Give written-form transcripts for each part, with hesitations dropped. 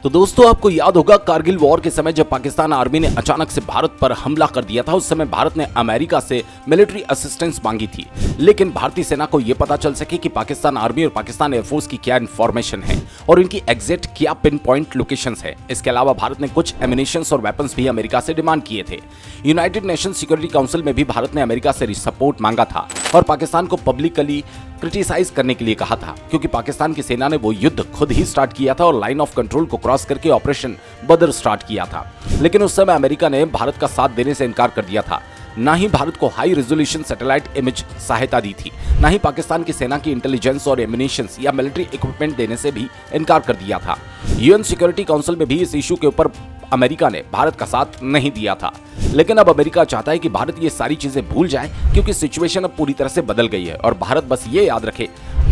तो दोस्तों आपको याद होगा कारगिल वॉर के समय जब पाकिस्तान आर्मी ने अचानक से भारत पर हमला कर दिया था, उस समय भारत ने अमेरिका से मिलिट्री असिस्टेंस मांगी थी। लेकिन भारतीय सेना को यह पता चल सके कि पाकिस्तान आर्मी और पाकिस्तान एयरफोर्स की क्या इन्फॉर्मेशन है और इनकी एग्जैक्ट क्या पिन पॉइंट लोकेशंस है। इसके अलावा भारत ने कुछ एमिनेशंस और वेपन्स भी अमेरिका से डिमांड किए थे। यूनाइटेड नेशन सिक्योरिटी काउंसिल में भी भारत ने अमेरिका से सपोर्ट मांगा था और पाकिस्तान को पब्लिकली क्रिटिसाइज करने के लिए कहा था, क्योंकि पाकिस्तान की सेना ने वो युद्ध खुद ही स्टार्ट किया था और लाइन ऑफ कंट्रोल को क्रॉस करके ऑपरेशन बदर स्टार्ट किया था। लेकिन उस समय अमेरिका ने भारत का साथ देने से इनकार कर दिया था। ना ही भारत को हाई रेजोल्यूशन सैटेलाइट इमेज सहायता दी थी, ना ही पाकिस्तान की सेना की इंटेलिजेंस और एमिनेशंस या मिलिट्री इक्विपमेंट देने से भी इनकार कर दिया था। यूएन सिक्योरिटी काउंसिल में भी इस इशू के ऊपर अमेरिका ने भारत का साथ नहीं दिया था। लेकिन अब अमेरिका चाहता है कि भारत ये सारी चीजें भूल जाए, क्योंकि सिचुएशन अब पूरी तरह से बदल गई है और भारत बस ये याद रखे,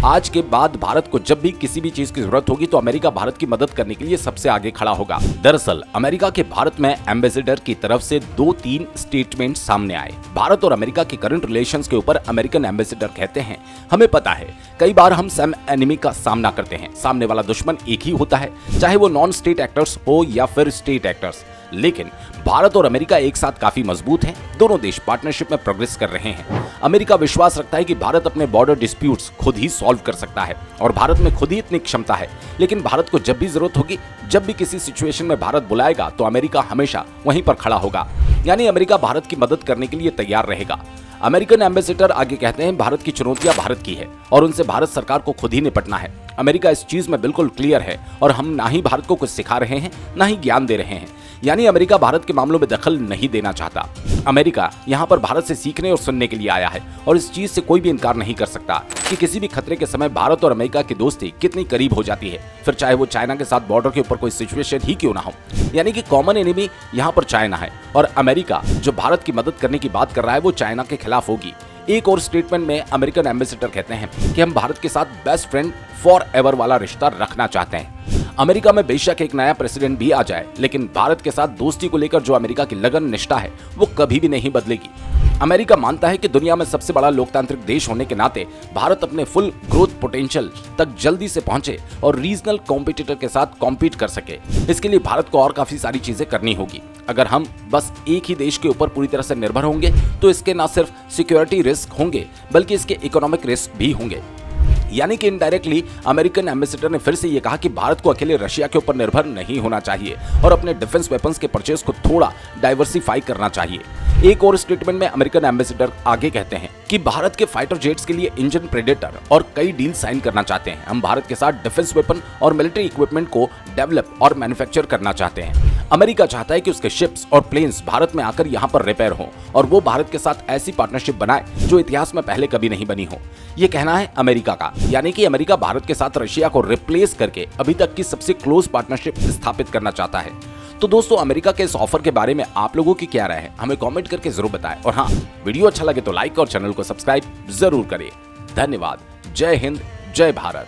आज के बाद भारत को जब भी किसी भी चीज की जरूरत होगी तो अमेरिका भारत की मदद करने के लिए सबसे आगे खड़ा होगा। दरअसल अमेरिका के भारत में एम्बेसडर की तरफ से 2-3 स्टेटमेंट सामने आए। भारत और अमेरिका के करंट रिलेशंस के ऊपर अमेरिकन एम्बेसडर कहते हैं, हमें पता है कई बार हम सेम एनिमी का सामना करते हैं। सामने वाला दुश्मन एक ही होता है, चाहे वो नॉन स्टेट एक्टर्स हो या फिर स्टेट एक्टर्स। लेकिन भारत और अमेरिका एक साथ काफी मजबूत हैं। दोनों देश पार्टनरशिप में प्रोग्रेस कर रहे हैं। अमेरिका विश्वास रखता है कि भारत अपने बॉर्डर डिस्प्यूट्स खुद ही सॉल्व कर सकता है और भारत में खुद ही इतनी क्षमता है। लेकिन भारत को जब भी जरूरत होगी, जब भी किसी सिचुएशन में भारत बुलाएगा तो अमेरिका हमेशा वहीं पर खड़ा होगा। यानी अमेरिका भारत की मदद करने के लिए तैयार रहेगा। अमेरिकन एम्बेसडर आगे कहते हैं, भारत की चुनौतियां भारत की है और उनसे भारत सरकार को खुद ही निपटना है। अमेरिका इस चीज में बिल्कुल क्लियर है और हम ना ही भारत को कुछ सिखा रहे हैं, ना ही ज्ञान दे रहे हैं। यानी अमेरिका भारत के मामलों में दखल नहीं देना चाहता। अमेरिका यहाँ पर भारत से सीखने और सुनने के लिए आया है और इस चीज से कोई भी इनकार नहीं कर सकता कि किसी भी खतरे के समय भारत और अमेरिका की दोस्ती कितनी करीब हो जाती है, फिर चाहे वो चाइना के साथ बॉर्डर के ऊपर कोई सिचुएशन ही क्यों ना हो। यानी कि कॉमन एनिमी यहाँ पर चाइना है और अमेरिका जो भारत की मदद करने की बात कर रहा है वो चाइना के खिलाफ होगी। एक और स्टेटमेंट में अमेरिकन एम्बेसडर कहते हैं कि हम भारत के साथ बेस्ट फ्रेंड फॉर एवर वाला रिश्ता रखना चाहते हैं। अमेरिका में बेशक एक नया प्रेसिडेंट भी आ जाए, लेकिन भारत के साथ दोस्ती को लेकर जो अमेरिका की लगन निष्ठा है वो कभी भी नहीं बदलेगी। अमेरिका मानता है कि दुनिया में सबसे बड़ा लोकतांत्रिक देश होने के नाते भारत अपने फुल ग्रोथ पोटेंशियल तक जल्दी से पहुंचे और रीजनल कॉम्पिटिटर के साथ कॉम्पीट कर सके। इसके लिए भारत को और काफी सारी चीजें करनी होगी। अगर हम बस एक ही देश के ऊपर पूरी तरह से निर्भर होंगे तो इसके न सिर्फ सिक्योरिटी रिस्क होंगे बल्कि इसके इकोनॉमिक रिस्क भी होंगे। यानी कि इनडायरेक्टली अमेरिकन एम्बेसडर ने फिर से ये कहा कि भारत को अकेले रशिया के ऊपर निर्भर नहीं होना चाहिए और अपने डिफेंस वेपन्स के परचेज को थोड़ा डाइवर्सिफाई करना चाहिए। एक और स्टेटमेंट में अमेरिकन एम्बेसडर आगे कहते हैं कि भारत के फाइटर जेट्स के लिए इंजन प्रेडेटर और कई डील साइन करना चाहते हैं। हम भारत के साथ डिफेंस वेपन और मिलिट्री इक्विपमेंट को डेवलप और मैन्युफैक्चर करना चाहते हैं। अमेरिका चाहता है कि उसके शिप्स और प्लेन्स भारत में आकर यहाँ पर रिपेयर हों और वो भारत के साथ ऐसी पार्टनरशिप बनाए जो इतिहास में पहले कभी नहीं बनी हो। ये कहना है अमेरिका का। यानी कि अमेरिका भारत के साथ रशिया को रिप्लेस करके अभी तक की सबसे क्लोज पार्टनरशिप स्थापित करना चाहता है। तो दोस्तों अमेरिका के इस ऑफर के बारे में आप लोगों की क्या राय है, हमें कमेंट करके जरूर बताएं। और हाँ, वीडियो अच्छा लगे तो लाइक और चैनल को सब्सक्राइब जरूर करें। धन्यवाद। जय हिंद, जय भारत।